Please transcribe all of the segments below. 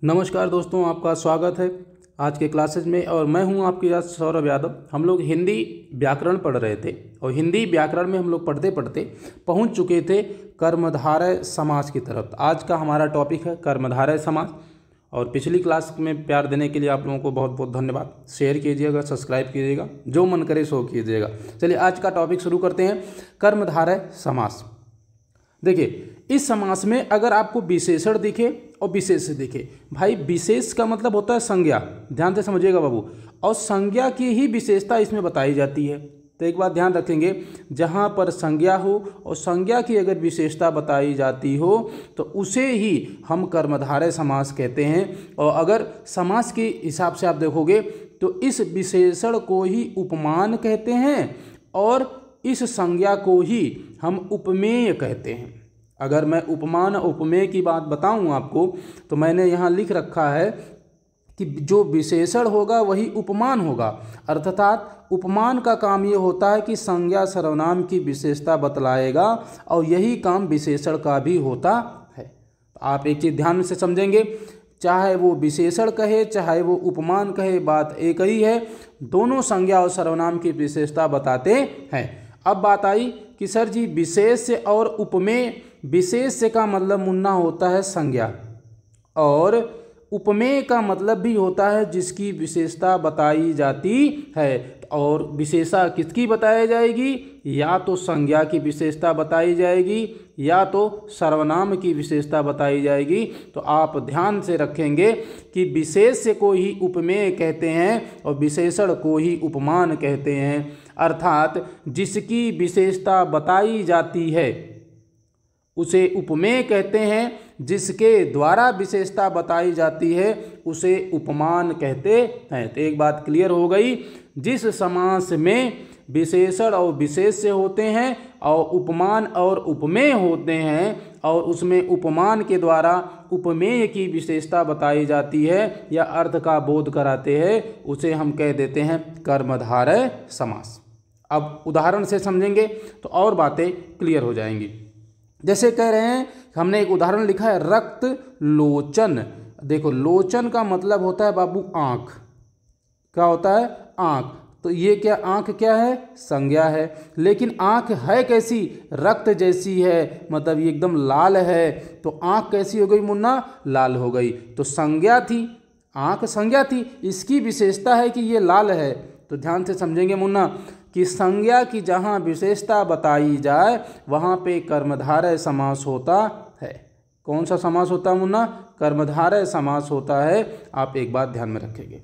नमस्कार दोस्तों, आपका स्वागत है आज के क्लासेज में। और मैं हूं आपके साथ सौरभ यादव। हम लोग हिंदी व्याकरण पढ़ रहे थे और हिंदी व्याकरण में हम लोग पढ़ते पढ़ते पहुंच चुके थे कर्मधारय समास की तरफ। आज का हमारा टॉपिक है कर्मधारय समास। और पिछली क्लास में प्यार देने के लिए आप लोगों को बहुत बहुत धन्यवाद। शेयर कीजिएगा, सब्सक्राइब कीजिएगा, जो मन करे सो कीजिएगा। चलिए आज का टॉपिक शुरू करते हैं, कर्मधारय समास। देखिए, इस समास में अगर आपको विशेषण दिखे और विशेष दिखे, भाई विशेष का मतलब होता है संज्ञा, ध्यान से समझिएगा बाबू, और संज्ञा की ही विशेषता इसमें बताई जाती है। तो एक बात ध्यान रखेंगे, जहाँ पर संज्ञा हो और संज्ञा की अगर विशेषता बताई जाती हो तो उसे ही हम कर्मधारय समास कहते हैं। और अगर समास के हिसाब से आप देखोगे तो इस विशेषण को ही उपमान कहते हैं और इस संज्ञा को ही हम उपमेय कहते हैं। अगर मैं उपमान उपमेय की बात बताऊं आपको तो मैंने यहाँ लिख रखा है कि जो विशेषण होगा वही उपमान होगा। अर्थात उपमान का काम ये होता है कि संज्ञा सर्वनाम की विशेषता बतलाएगा और यही काम विशेषण का भी होता है। आप एक चीज़ ध्यान से समझेंगे, चाहे वो विशेषण कहे चाहे वो उपमान कहे, बात एक ही है, दोनों संज्ञा और सर्वनाम की विशेषता बताते हैं। अब बात आई कि सर जी विशेष और उपमेय, विशेष का मतलब मुन्ना होता है संज्ञा और उपमेय का मतलब भी होता है जिसकी विशेषता बताई जाती है। और विशेषता किसकी बताई जाएगी, या तो संज्ञा की विशेषता बताई जाएगी या तो सर्वनाम की विशेषता बताई जाएगी। तो आप ध्यान से रखेंगे कि विशेष को ही उपमेय कहते हैं और विशेषण को ही उपमान कहते हैं। अर्थात जिसकी विशेषता बताई जाती है उसे उपमेय कहते हैं, जिसके द्वारा विशेषता बताई जाती है उसे उपमान कहते हैं। तो एक बात क्लियर हो गई, जिस समास में विशेषण और विशेष्य होते हैं और उपमान और उपमेय होते हैं और उसमें उपमान के द्वारा उपमेय की विशेषता बताई जाती है या अर्थ का बोध कराते हैं, उसे हम कह देते हैं कर्मधारय समास। अब उदाहरण से समझेंगे तो और बातें क्लियर हो जाएंगी। जैसे कह रहे हैं, हमने एक उदाहरण लिखा है रक्त लोचन। देखो, लोचन का मतलब होता है बाबू आँख। क्या होता है? आँख। तो ये क्या आँख क्या है? संज्ञा है। लेकिन आँख है कैसी? रक्त जैसी है, मतलब ये एकदम लाल है। तो आँख कैसी हो गई मुन्ना? लाल हो गई। तो संज्ञा थी, आँख संज्ञा थी, इसकी विशेषता है कि ये लाल है। तो ध्यान से समझेंगे मुन्ना कि संज्ञा की जहाँ विशेषता बताई जाए वहाँ पे कर्मधारय समास होता है। कौन सा समास होता है मुन्ना? कर्मधारय समास होता है। आप एक बात ध्यान में रखेंगे।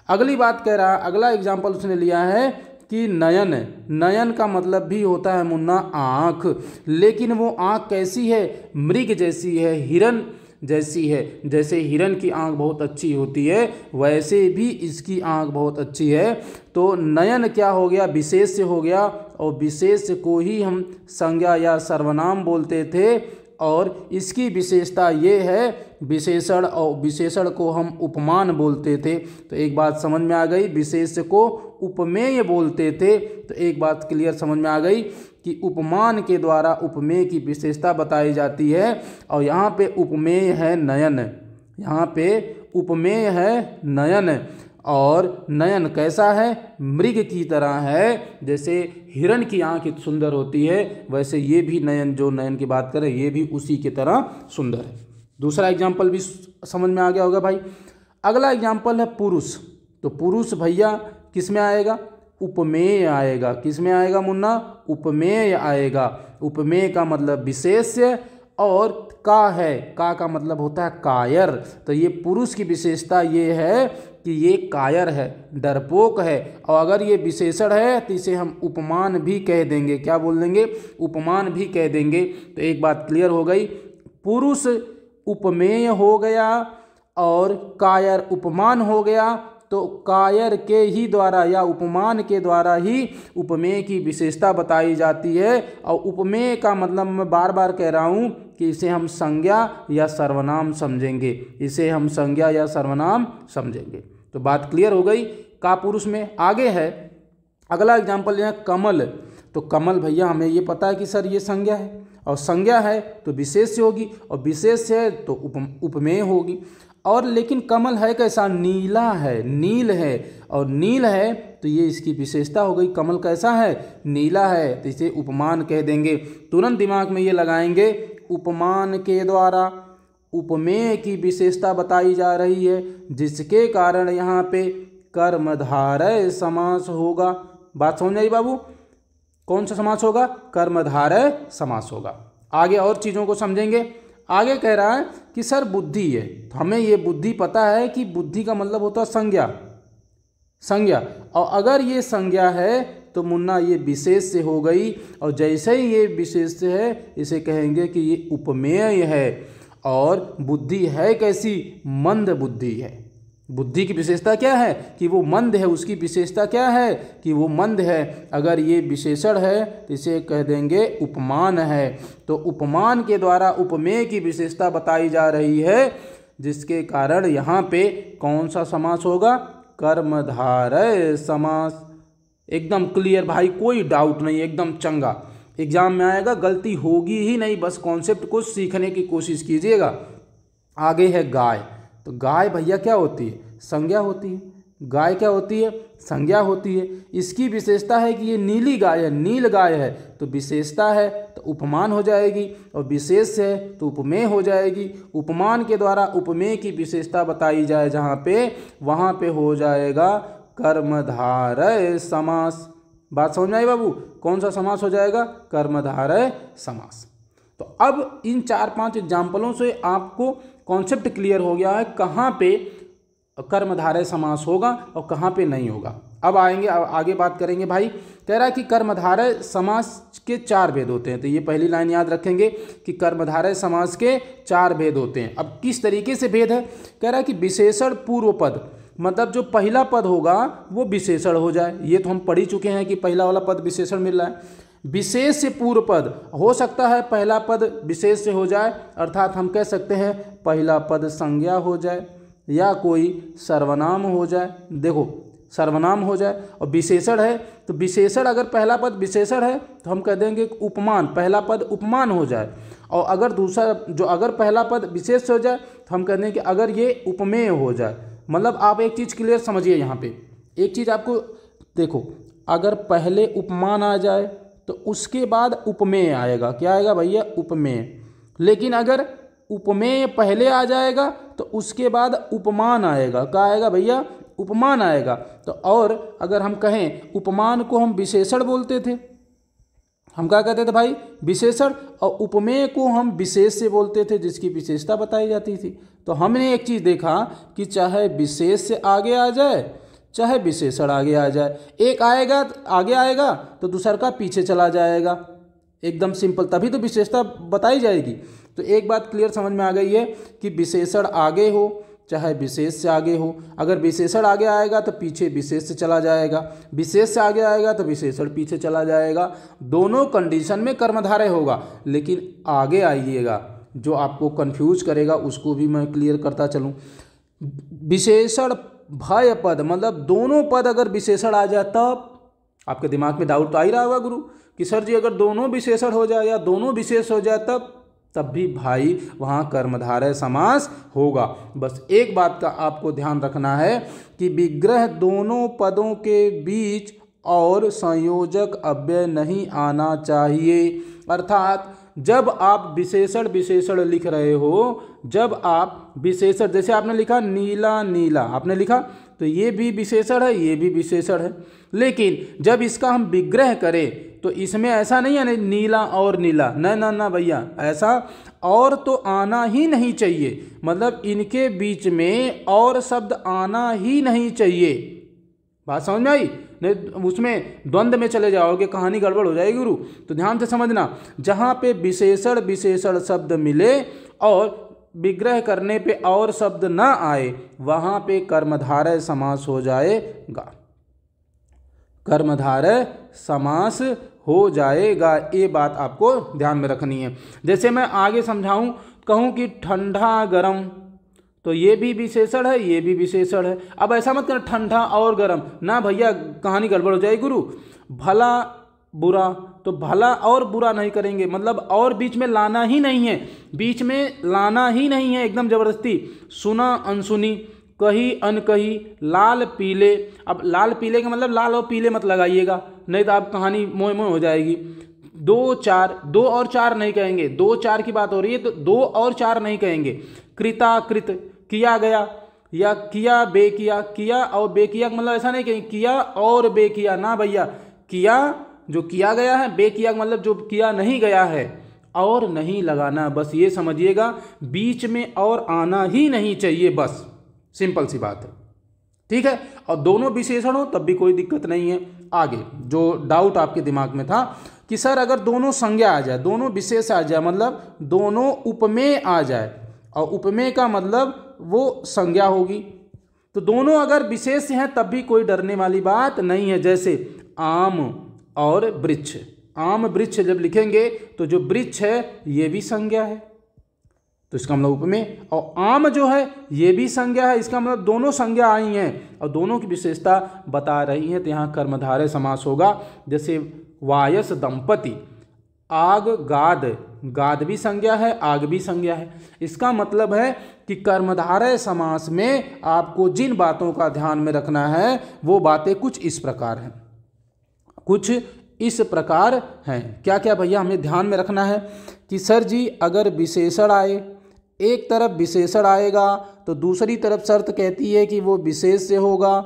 अगली बात कह रहा है, अगला एग्जाम्पल उसने लिया है कि नयन। नयन का मतलब भी होता है मुन्ना आँख, लेकिन वो आँख कैसी है? मृग जैसी है, हिरन जैसी है। जैसे हिरन की आंख बहुत अच्छी होती है वैसे भी इसकी आंख बहुत अच्छी है। तो नयन क्या हो गया? विशेष्य हो गया और विशेष्य को ही हम संज्ञा या सर्वनाम बोलते थे और इसकी विशेषता ये है विशेषण, और विशेषण को हम उपमान बोलते थे। तो एक बात समझ में आ गई, विशेष्य को उपमेय बोलते थे। तो एक बात क्लियर समझ में आ गई कि उपमान के द्वारा उपमेय की विशेषता बताई जाती है। और यहाँ पे उपमेय है नयन, यहाँ पे उपमेय है नयन। और नयन कैसा है? मृग की तरह है। जैसे हिरन की आंख सुंदर होती है वैसे ये भी नयन, जो नयन की बात करें, ये भी उसी की तरह सुंदर है। दूसरा एग्जाम्पल भी समझ में आ गया होगा भाई। अगला एग्जाम्पल है पुरुष। तो पुरुष भैया किस में आएगा? उपमेय आएगा। किस में आएगा मुन्ना? उपमेय आएगा। उपमेय का मतलब विशेष्य और का है, का मतलब होता है कायर। तो ये पुरुष की विशेषता ये है कि ये कायर है, डरपोक है। और अगर ये विशेषण है तो इसे हम उपमान भी कह देंगे। क्या बोल देंगे? उपमान भी कह देंगे। तो एक बात क्लियर हो गई, पुरुष उपमेय हो गया और कायर उपमान हो गया। तो कायर के ही द्वारा या उपमान के द्वारा ही उपमेय की विशेषता बताई जाती है। और उपमेय का मतलब मैं बार बार कह रहा हूँ कि इसे हम संज्ञा या सर्वनाम समझेंगे, इसे हम संज्ञा या सर्वनाम समझेंगे। तो बात क्लियर हो गई का पुरुष में। आगे है अगला एग्जाम्पल है कमल। तो कमल भैया हमें ये पता है कि सर ये संज्ञा है और संज्ञा है तो विशेष्य होगी और विशेष्य है तो उपमेय होगी। और लेकिन कमल है कैसा, नीला है, नील है, और नील है तो ये इसकी विशेषता हो गई। कमल कैसा है, नीला है, तो इसे उपमान कह देंगे। तुरंत दिमाग में ये लगाएंगे, उपमान के द्वारा उपमेय की विशेषता बताई जा रही है, जिसके कारण यहाँ पे कर्मधारय समास होगा। बात समझ आई बाबू, कौन सा समास होगा, कर्मधारय समास होगा। आगे और चीज़ों को समझेंगे। आगे कह रहा है कि सर बुद्धि है, तो हमें ये बुद्धि पता है कि बुद्धि का मतलब होता है संज्ञा, संज्ञा, और अगर ये संज्ञा है तो मुन्ना ये विशेष से हो गई, और जैसे ही ये विशेष से है इसे कहेंगे कि ये उपमेय है। और बुद्धि है कैसी, मंद बुद्धि है। बुद्धि की विशेषता क्या है कि वो मंद है, उसकी विशेषता क्या है कि वो मंद है। अगर ये विशेषण है तो इसे कह देंगे उपमान है। तो उपमान के द्वारा उपमेय की विशेषता बताई जा रही है, जिसके कारण यहाँ पे कौन सा समास होगा, कर्मधारय समास। एकदम क्लियर भाई, कोई डाउट नहीं, एकदम चंगा। एग्जाम में आएगा, गलती होगी ही नहीं, बस कॉन्सेप्ट को सीखने की कोशिश कीजिएगा। आगे है गाय। तो गाय भैया क्या होती है, संज्ञा होती है। गाय क्या होती है, संज्ञा होती है। इसकी विशेषता है कि ये नीली गाय है, नील गाय है, तो विशेषता है तो उपमान हो जाएगी, और विशेष है तो उपमेय हो जाएगी। उपमान के द्वारा उपमेय की विशेषता बताई जाए जहाँ पे, वहाँ पे हो जाएगा कर्मधारय समास। बात समझ में आई बाबू, कौन सा समास हो जाएगा, कर्मधारय समास। तो अब इन 4-5 एग्जाम्पलों से आपको कॉन्सेप्ट क्लियर हो गया है कहाँ पे कर्मधारय समास होगा और कहाँ पे नहीं होगा। अब आएंगे, आगे बात करेंगे भाई। कह रहा है कि कर्मधारय समास के 4 भेद होते हैं। तो ये पहली लाइन याद रखेंगे कि कर्मधारय समास के 4 भेद होते हैं। अब किस तरीके से भेद है, कह रहा है कि विशेषण पूर्व पद, मतलब जो पहला पद होगा वो विशेषण हो जाए। ये तो हम पढ़ ही चुके हैं कि पहला वाला पद विशेषण मिल रहा है। विशेष से पूर्व पद हो सकता है पहला पद विशेष से हो जाए, अर्थात हम कह सकते हैं पहला पद संज्ञा हो जाए या कोई सर्वनाम हो जाए। देखो, सर्वनाम हो जाए, और विशेषण है तो विशेषण, अगर पहला पद विशेषण है तो हम कह देंगे उपमान, पहला पद उपमान हो जाए। और अगर दूसरा जो, अगर पहला पद विशेष हो जाए तो हम कह देंगे कि अगर ये उपमेय हो जाए। मतलब आप एक चीज़ क्लियर समझिए, यहाँ पे एक चीज़ आपको देखो, अगर पहले उपमान आ जाए तो उसके बाद उपमेय आएगा। क्या आएगा भैया, उपमेय। लेकिन अगर उपमेय पहले आ जाएगा तो उसके बाद उपमान आएगा। क्या आएगा भैया, उपमान आएगा। तो और अगर हम कहें उपमान को हम विशेषण बोलते थे, हम क्या कहते थे भाई, विशेषण, और उपमेय को हम विशेष से बोलते थे जिसकी विशेषता बताई जाती थी। तो हमने एक चीज़ देखा कि चाहे विशेष से आगे आ जाए चाहे विशेषण आगे आ जाए, एक आएगा आगे आएगा तो दूसरा का पीछे चला जाएगा। एकदम सिंपल, तभी तो विशेषता बताई जाएगी। तो एक बात क्लियर समझ में आ गई है कि विशेषण आगे हो चाहे विशेष से आगे हो, अगर विशेषण आगे आएगा तो पीछे विशेष से चला जाएगा, विशेष से आगे आएगा तो विशेषण पीछे चला जाएगा। दोनों कंडीशन में कर्मधारय होगा। लेकिन आगे आइएगा, जो आपको कंफ्यूज करेगा उसको भी मैं क्लियर करता चलूँ। विशेषण भय पद, मतलब दोनों पद अगर विशेषण आ जाए तब, आपके दिमाग में डाउट तो आ ही रहा होगा गुरु कि सर जी अगर दोनों विशेषण हो जाए या दोनों विशेष हो जाए तब भी भाई वहाँ कर्मधारय समास होगा। बस एक बात का आपको ध्यान रखना है कि विग्रह दोनों पदों के बीच और संयोजक अव्यय नहीं आना चाहिए। अर्थात जब आप विशेषण लिख रहे हो, जब आप विशेषण, जैसे आपने लिखा नीला नीला, आपने लिखा तो ये भी विशेषण है, ये भी विशेषण है। लेकिन जब इसका हम विग्रह करें तो इसमें ऐसा नहीं है नीला और नीला, ना भैया, ऐसा और तो आना ही नहीं चाहिए। मतलब इनके बीच में और शब्द आना ही नहीं चाहिए। बात समझ में आई? नहीं उसमें द्वंद्व में चले जाओगे, कहानी गड़बड़ हो जाएगी गुरु। तो ध्यान से समझना, जहाँ पे विशेषण शब्द मिले और विग्रह करने पे और शब्द ना आए, वहाँ पे कर्मधारय समास हो जाएगा। कर्मधारय समास हो जाएगा, ये बात आपको ध्यान में रखनी है। जैसे मैं आगे समझाऊं, कहूं कि ठंडा गरम, तो ये भी विशेषण है, ये भी विशेषण है। अब ऐसा मत करना ठंडा और गरम, ना भैया कहानी गड़बड़ हो जाएगी गुरु। भला बुरा, तो भला और बुरा नहीं करेंगे, मतलब और बीच में लाना ही नहीं है, बीच में लाना ही नहीं है एकदम जबरदस्ती। सुना अनसुनी, कही अनकही, लाल पीले। अब लाल पीले का मतलब लाल और पीले मत लगाइएगा, नहीं तो आप कहानी मोह मोह हो जाएगी। दो चार, दो और चार नहीं कहेंगे, दो चार की बात हो रही है तो दो और चार नहीं कहेंगे। कृता कृत, किया गया या किया बे किया, किया और बे किया मतलब ऐसा नहीं कहेंगे किया और बे किया, ना भैया, किया जो किया गया है, बे किया मतलब जो किया नहीं गया है, और नहीं लगाना, बस ये समझिएगा बीच में और आना ही नहीं चाहिए, बस सिंपल सी बात है, ठीक है। और दोनों विशेषण हो तब भी कोई दिक्कत नहीं है। आगे जो डाउट आपके दिमाग में था कि सर अगर दोनों संज्ञा आ जाए, दोनों विशेष आ जाए, मतलब दोनों उपमेय आ जाए, और उपमेय का मतलब वो संज्ञा होगी, तो दोनों अगर विशेष हैं तब भी कोई डरने वाली बात नहीं है। जैसे आम और वृक्ष, आम वृक्ष जब लिखेंगे तो जो वृक्ष है ये भी संज्ञा है, तो इसका मतलब उपमेय, और आम जो है ये भी संज्ञा है, इसका मतलब दोनों संज्ञा आई हैं और दोनों की विशेषता बता रही है, तो यहाँ कर्मधारय समास होगा। जैसे वायस दंपति, आग गाद, गाद भी संज्ञा है, आग भी संज्ञा है। इसका मतलब है कि कर्मधारय समास में आपको जिन बातों का ध्यान में रखना है वो बातें कुछ इस प्रकार हैं, कुछ इस प्रकार हैं। क्या क्या भैया हमें ध्यान में रखना है कि सर जी अगर विशेषण आए, एक तरफ विशेषण आएगा तो दूसरी तरफ शर्त कहती है कि वो विशेष से होगा।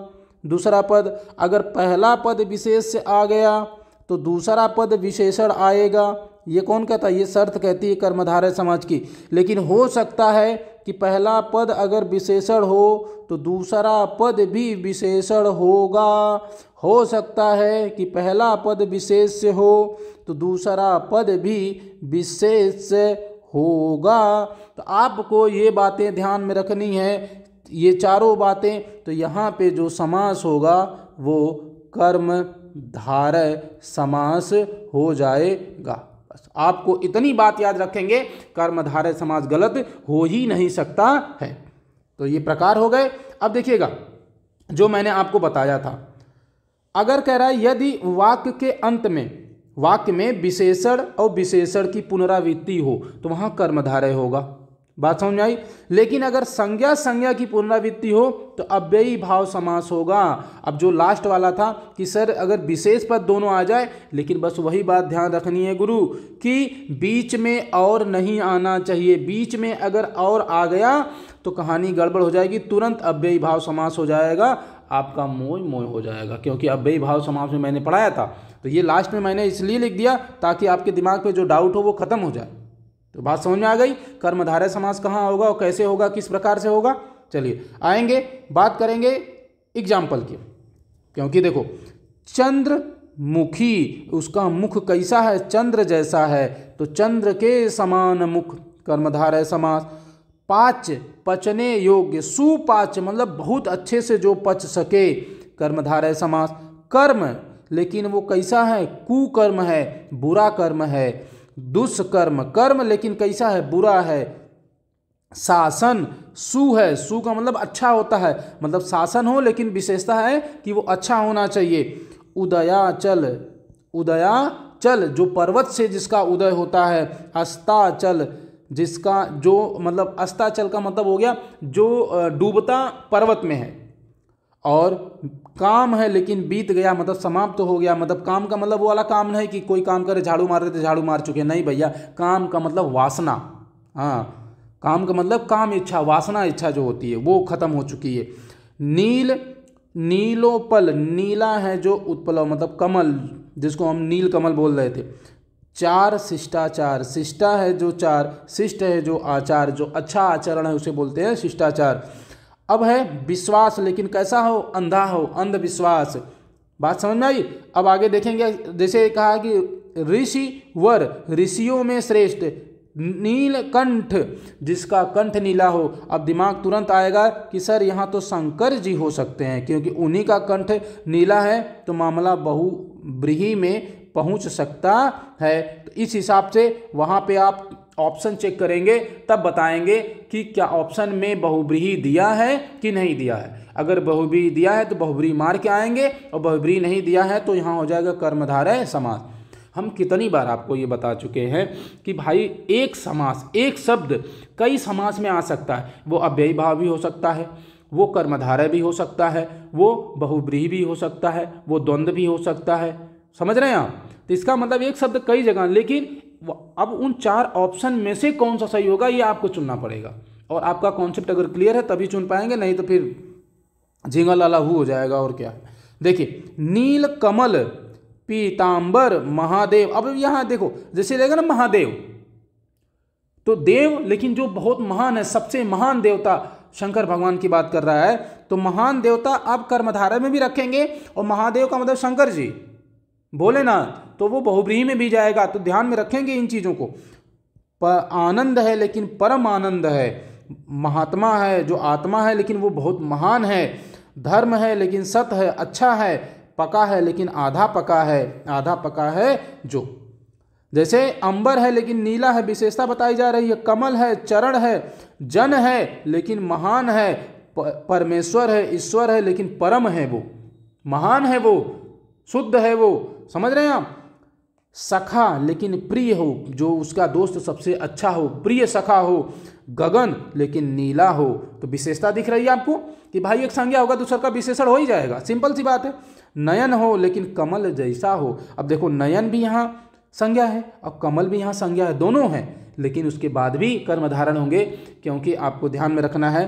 दूसरा पद, अगर पहला पद विशेष से आ गया तो दूसरा पद विशेषण आएगा, ये कौन कहता है, ये शर्त कहती है कर्मधारय समास की। लेकिन हो सकता है कि पहला पद अगर विशेषण हो तो दूसरा पद भी विशेषण होगा, हो सकता है कि पहला पद विशेष से हो तो दूसरा पद भी विशेष से होगा। तो आपको ये बातें ध्यान में रखनी है, ये चारों बातें। तो यहाँ पे जो समास होगा वो कर्मधारय समास हो जाएगा। बस आपको इतनी बात याद रखेंगे, कर्मधारय समास गलत हो ही नहीं सकता है। तो ये प्रकार हो गए। अब देखिएगा जो मैंने आपको बताया था, अगर कह रहा है यदि वाक्य के अंत में, वाक्य में विशेषण और विशेषण की पुनरावृत्ति हो तो वहाँ कर्मधारय होगा, बात समझ में आई। लेकिन अगर संज्ञा संज्ञा की पुनरावृत्ति हो तो अव्ययी भाव समास होगा। अब जो लास्ट वाला था कि सर अगर विशेष पद दोनों आ जाए, लेकिन बस वही बात ध्यान रखनी है गुरु कि बीच में और नहीं आना चाहिए, बीच में अगर और आ गया तो कहानी गड़बड़ हो जाएगी, तुरंत अव्ययी भाव समास हो जाएगा, आपका मोय मोय हो जाएगा। क्योंकि अव्ययी भाव समास में मैंने पढ़ाया था, तो ये लास्ट में मैंने इसलिए लिख दिया ताकि आपके दिमाग पे जो डाउट हो वो खत्म हो जाए। तो बात समझ में आ गई, कर्मधारय समास कहाँ होगा और कैसे होगा, किस प्रकार से होगा। चलिए आएंगे, बात करेंगे एग्जाम्पल की। क्योंकि देखो चंद्रमुखी, उसका मुख कैसा है, चंद्र जैसा है, तो चंद्र के समान मुख, कर्मधारय समास। पाच, पचने योग्य, सुपाच मतलब बहुत अच्छे से जो पच सके, कर्मधारय समास। कर्म, लेकिन वो कैसा है, कुकर्म है, बुरा कर्म है। दुष्कर्म, कर्म लेकिन कैसा है, बुरा है। शासन, सु है, सु का मतलब अच्छा होता है, मतलब शासन हो लेकिन विशेषता है कि वो अच्छा होना चाहिए। उदयाचल, उदयाचल जो पर्वत से जिसका उदय होता है। अस्ताचल, जिसका जो मतलब अस्ताचल का मतलब हो गया जो डूबता पर्वत में है। और काम है लेकिन बीत गया मतलब समाप्त तो हो गया, मतलब काम का मतलब वो वाला काम नहीं कि कोई काम करे झाड़ू मार देते झाड़ू मार चुके, नहीं भैया, काम का मतलब वासना, हाँ, काम का मतलब काम इच्छा, वासना इच्छा जो होती है वो खत्म हो चुकी है। नील, नीलोपल, नीला है जो उत्पल मतलब कमल, जिसको हम नील कमल बोल रहे थे। चार, शिष्टाचार, शिष्टा है जो चार, शिष्ट है जो आचार, जो अच्छा आचरण है उसे बोलते हैं शिष्टाचार। अब है विश्वास, लेकिन कैसा हो, अंधा हो, अंधविश्वास। बात समझ में आई। अब आगे देखेंगे, जैसे कहा कि ऋषि वर, ऋषियों में श्रेष्ठ। नीलकंठ, जिसका कंठ नीला हो। अब दिमाग तुरंत आएगा कि सर यहाँ तो शंकर जी हो सकते हैं, क्योंकि उन्हीं का कंठ नीला है, तो मामला बहुव्रीहि में पहुँच सकता है। तो इस हिसाब से वहाँ पे आप ऑप्शन चेक करेंगे, तब बताएंगे कि क्या ऑप्शन में बहुव्रीहि दिया है कि नहीं दिया है। अगर बहुव्रीहि दिया है तो बहुव्रीहि मार के आएंगे, और बहुव्रीहि नहीं दिया है तो यहाँ हो जाएगा कर्मधारय समास। हम कितनी बार आपको ये बता चुके हैं कि भाई एक समास, एक शब्द कई समास में आ सकता है। वो अव्ययी भाव भी हो सकता है, वो कर्मधारय भी हो सकता है, वो बहुव्रीहि भी हो सकता है, वो द्वंद्व भी हो सकता है। समझ रहे हैं आप? तो इसका मतलब एक शब्द कई जगह, लेकिन अब उन 4 ऑप्शन में से कौन सा सही होगा ये आपको चुनना पड़ेगा। और आपका कॉन्सेप्ट अगर क्लियर है तभी चुन पाएंगे, नहीं तो फिर झींगा लालाहू हो जाएगा। और क्या है, देखिए नील कमल पीतांबर महादेव। अब यहाँ देखो जैसे रहेगा ना महादेव, तो देव लेकिन जो बहुत महान है, सबसे महान देवता शंकर भगवान की बात कर रहा है, तो महान देवता आप कर्मधारय में भी रखेंगे और महादेव का मतलब शंकर जी भोलेनाथ, तो वो बहुव्रीहि में भी जाएगा। तो ध्यान में रखेंगे इन चीज़ों को। आनंद है लेकिन परम आनंद है, महात्मा है जो आत्मा है लेकिन वो बहुत महान है, धर्म है लेकिन सत्य है, अच्छा है, पका है लेकिन आधा पका है, आधा पका है जो। जैसे अंबर है लेकिन नीला है, विशेषता बताई जा रही है। कमल है, चरण है, जन है लेकिन महान है, परमेश्वर है, ईश्वर है लेकिन परम है, वो महान है, वो शुद्ध है, वो समझ रहे हैं आप। सखा लेकिन प्रिय हो, जो उसका दोस्त सबसे अच्छा हो, प्रिय सखा हो। गगन लेकिन नीला हो, तो विशेषता दिख रही है आपको कि भाई एक संज्ञा होगा दूसरा का विशेषण हो ही जाएगा, सिंपल सी बात है। नयन हो लेकिन कमल जैसा हो। अब देखो नयन भी यहाँ संज्ञा है और कमल भी यहाँ संज्ञा है, दोनों हैं, लेकिन उसके बाद भी कर्म धारण होंगे, क्योंकि आपको ध्यान में रखना है।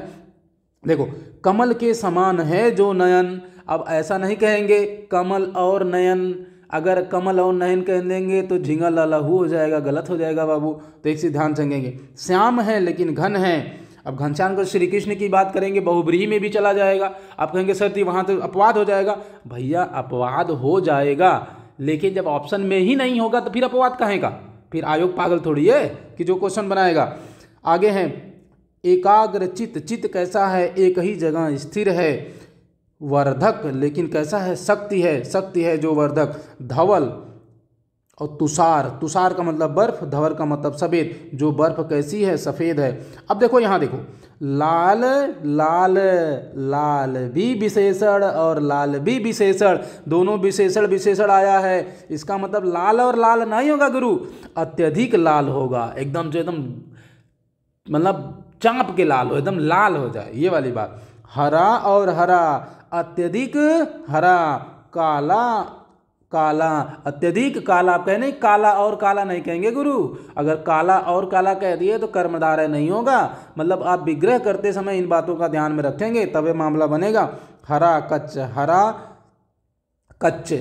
देखो कमल के समान है जो नयन, अब ऐसा नहीं कहेंगे कमल और नयन, अगर कमल और नयन कह देंगे तो झींगा लालाहू हो जाएगा, गलत हो जाएगा बाबू। तो एक चीज़ ध्यान रखेंगे, श्याम है लेकिन घन है। अब घनश्याम को श्री कृष्ण की बात करेंगे, बहुव्रीहि में भी चला जाएगा। आप कहेंगे सर जी वहाँ तो अपवाद हो जाएगा, भैया अपवाद हो जाएगा, लेकिन जब ऑप्शन में ही नहीं होगा तो फिर अपवाद काहे का? फिर आयोग पागल थोड़ी है कि जो क्वेश्चन बनाएगा। आगे हैं एकाग्र चित्त, चित्त कैसा है? एक ही जगह स्थिर है। वर्धक लेकिन कैसा है? शक्ति है, शक्ति है जो वर्धक। धवल और तुषार, तुषार का मतलब बर्फ, धवल का मतलब सफ़ेद, जो बर्फ कैसी है? सफ़ेद है। अब देखो यहाँ देखो लाल, लाल, लाल भी विशेषण और लाल भी विशेषण, दोनों विशेषण विशेषण आया है। इसका मतलब लाल और लाल नहीं होगा गुरु, अत्यधिक लाल होगा, एकदम जो एकदम मतलब चाँप के लाल हो, एकदम लाल हो जाए, ये वाली बात। हरा और हरा, अत्यधिक हरा। काला, काला, अत्यधिक काला। आप कहें नहीं काला और काला नहीं कहेंगे गुरु, अगर काला और काला कह दिए तो कर्मधारय नहीं होगा। मतलब आप विग्रह करते समय इन बातों का ध्यान में रखेंगे तब मामला बनेगा। हरा कच्च, हरा कच्च,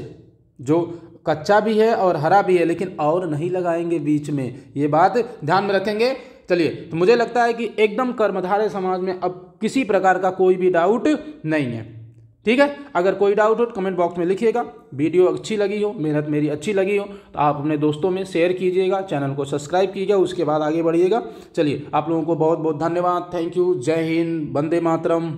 जो कच्चा भी है और हरा भी है, लेकिन और नहीं लगाएंगे बीच में, ये बात ध्यान में रखेंगे। चलिए, तो मुझे लगता है कि एकदम कर्मधारय समाज में अब किसी प्रकार का कोई भी डाउट नहीं है, ठीक है। अगर कोई डाउट हो तो कमेंट बॉक्स में लिखिएगा। वीडियो अच्छी लगी हो, मेहनत मेरी अच्छी लगी हो तो आप अपने दोस्तों में शेयर कीजिएगा, चैनल को सब्सक्राइब कीजिएगा, उसके बाद आगे बढ़िएगा। चलिए, आप लोगों को बहुत बहुत धन्यवाद, थैंक यू, जय हिंद, वंदे मातरम।